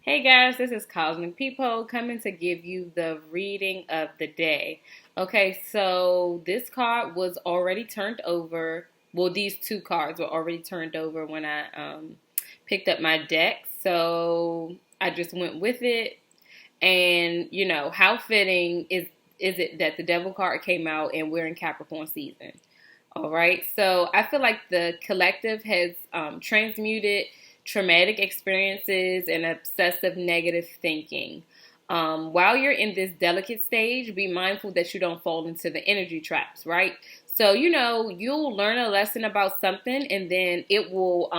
Hey guys, this is CosmicPeephole coming to give you the reading of the day. Okay, so this card was already turned over. Well, these two cards were already turned over when I picked up my deck. So I just went with it. And, how fitting is it that the Devil card came out and we're in Capricorn season? All right. So I feel like the collective has transmuted traumatic experiences and obsessive negative thinking. While you're in this delicate stage, be mindful that you don't fall into the energy traps, right? So, you'll learn a lesson about something and then it will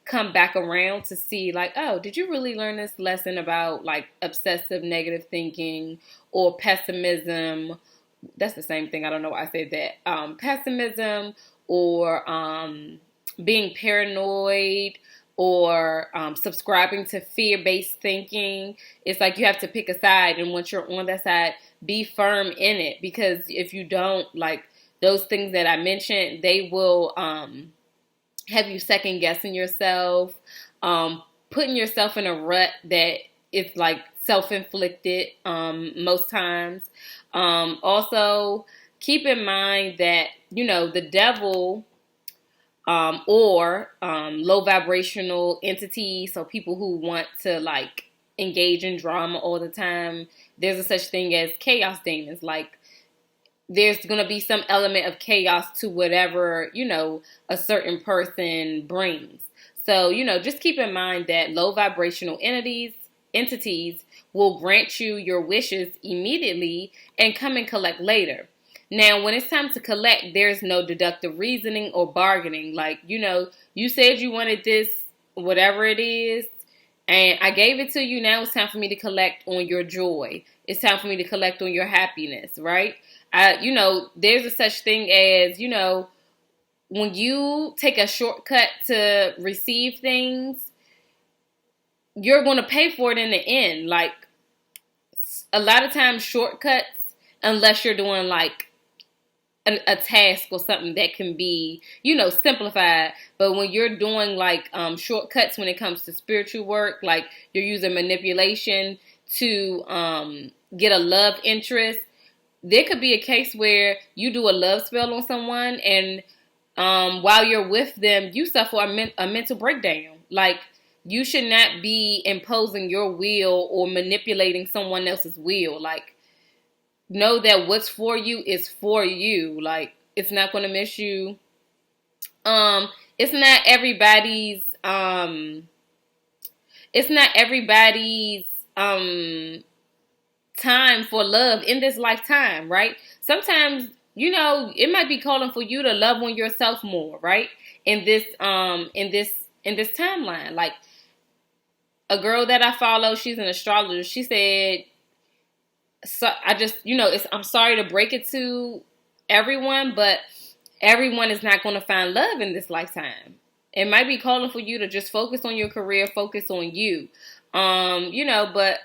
come back around to see, like, oh, did you really learn this lesson about like obsessive negative thinking or pessimism? That's the same thing. I don't know why I said that. Pessimism or being paranoid or subscribing to fear-based thinking. It's like you have to pick a side, and once you're on that side, be firm in it, because if you don't, like those things that I mentioned, they will have you second guessing yourself, putting yourself in a rut that is like self-inflicted most times. Also, keep in mind that, the devil or low vibrational entities, so people who want to like engage in drama all the time, there's a such thing as chaos demons. Like, there's going to be some element of chaos to whatever, a certain person brings. So, just keep in mind that low vibrational entities will grant you your wishes immediately and come and collect later. Now, when it's time to collect, there's no deductive reasoning or bargaining. Like, you said you wanted this, whatever it is, and I gave it to you. Now it's time for me to collect on your joy. It's time for me to collect on your happiness, right? There's a such thing as, when you take a shortcut to receive things, you're going to pay for it in the end. Like, a lot of times shortcuts, unless you're doing like a task or something that can be, simplified. But when you're doing like shortcuts when it comes to spiritual work, like you're using manipulation to get a love interest, there could be a case where you do a love spell on someone and while you're with them, you suffer a mental breakdown. Like, you should not be imposing your will or manipulating someone else's will. Like, know that what's for you is for you. Like, it's not going to miss you. It's not everybody's time for love in this lifetime, right? Sometimes, it might be calling for you to love on yourself more, right? In this timeline. Like, a girl that I follow, she's an astrologer. She said, so I just, I'm sorry to break it to everyone, but everyone is not going to find love in this lifetime. It might be calling for you to just focus on your career, focus on you. But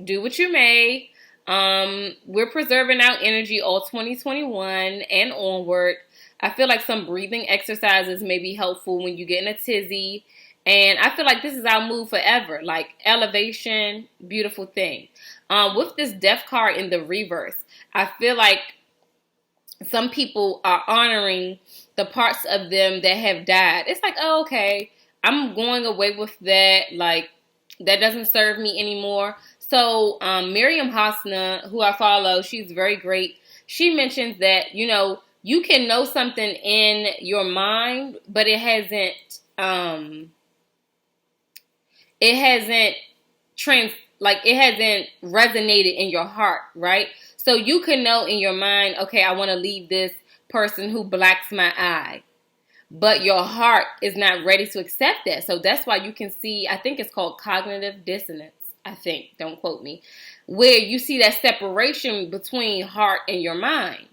do what you may. We're preserving our energy all 2021 and onward. I feel like some breathing exercises may be helpful when you get in a tizzy. And I feel like this is our move forever. Like, elevation, beautiful thing. With this death card in the reverse, I feel like some people are honoring the parts of them that have died. It's like, oh, okay, I'm going away with that. Like, that doesn't serve me anymore. So Miriam Hasna, who I follow, she's very great. She mentions that, you can know something in your mind, but it hasn't resonated in your heart, right? So you can know in your mind, okay, I want to leave this person who blacks my eye, but your heart is not ready to accept that. So that's why you can see, I think it's called cognitive dissonance. I think, don't quote me, where you see that separation between heart and your mind.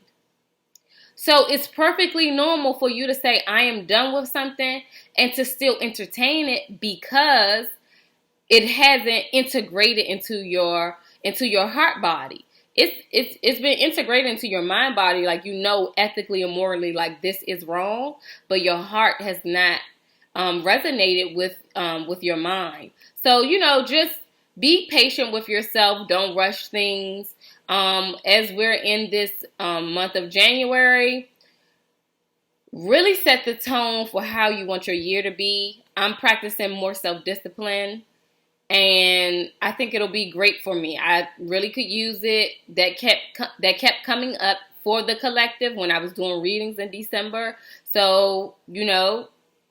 So it's perfectly normal for you to say, I am done with something, and to still entertain it because it hasn't integrated into your heart body. It's been integrated into your mind body, like, ethically and morally, like, this is wrong, but your heart has not resonated with your mind. So, just be patient with yourself. Don't rush things. As we're in this month of January, really set the tone for how you want your year to be. I'm practicing more self-discipline, and I think it'll be great for me. I really could use it. That kept coming up for the collective when I was doing readings in December. So,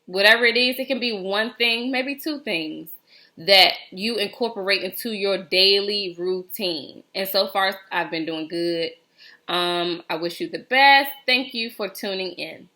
whatever it is, it can be one thing, maybe two things that you incorporate into your daily routine. And so far, I've been doing good. I wish you the best. Thank you for tuning in.